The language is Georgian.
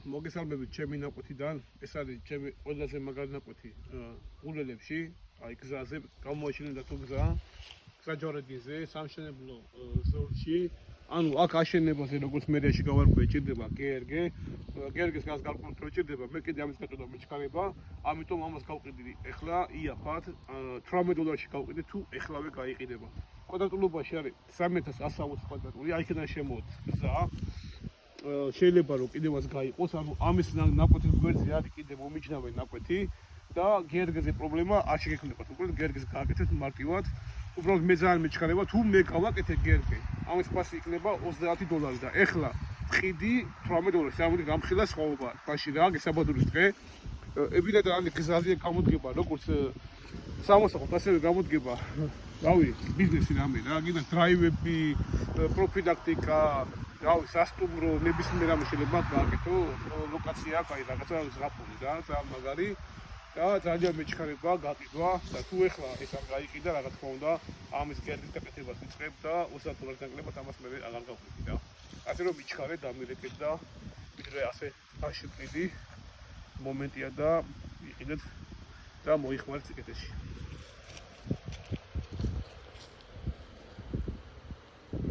მოგესალმებით ჩემი ნაკვეთიდან. ეს არის ჩემი ყველაზე მაგარი ნაკვეთი გულელებში, აი გზაზე გამოაჩინეთ თუ გზა საჯვარედინზე, სამშენებლო ზოლში. ანუ აქ აშენებაზე როგორც მერიაში გავარკვე ჭირდება გერგეს გას გარკვევით ჭირდება, მე კიდე ამის გაწოდა მეჩქარება, ამიტომ ამას გავყიდი ეხლა იაფად $18 გავყიდი თუ ეხლავე გაიყიდება. კვადრატულობაში არის 3160 კვადრატული, აიქიდან შემოდის გზა. შეიძლება რომ კიდევაც გაიყოს, ანუ ამის ნაკვეთის გვერდზე არის კიდე მომიჯნავე ნაკვეთი და გერგზე პრობლემა არ შეგექმნებათ. უბრალოდ გერგს გააკეთეთ მარტივად. უბრალოდ მე ძალიან მეჩქარება თუ მე გავაკეთე გერგე. ამის ფასი იქნება $30 და ეხლა ხიდი $18. ამიტომ გამხილა სხვაობა. ფაში რა გესაბადურის დღე. ებინათ ამ გზაზე გამოდგება როგორც სამოსახლო ასევე გამოდგება რავი ბიზნესი რამე რა გინდა დრაივები პროფილაქტიკა რავი სასტუმრო ნებისმიერ რამე შეიძლება გააკეთო ლოკაცია აქვს აი რაღაცა ზღაპული და ძალიან მაგარი და ძალიან მეჩქარება გაყიდვა და თუ ეხლა ეს არ გაიყიდა რა თქმა უნდა ამის გერგის გაკეთებას ვიწყებ და $30 დაკლებად ამას მე აღარ გავყიდი და ასე რომ მიჩქარე დამილეკეთ და ვიდრე ასე აშიფრიდი მომენტია და იყიდეთ და მოიხმარეთ სიკეთეში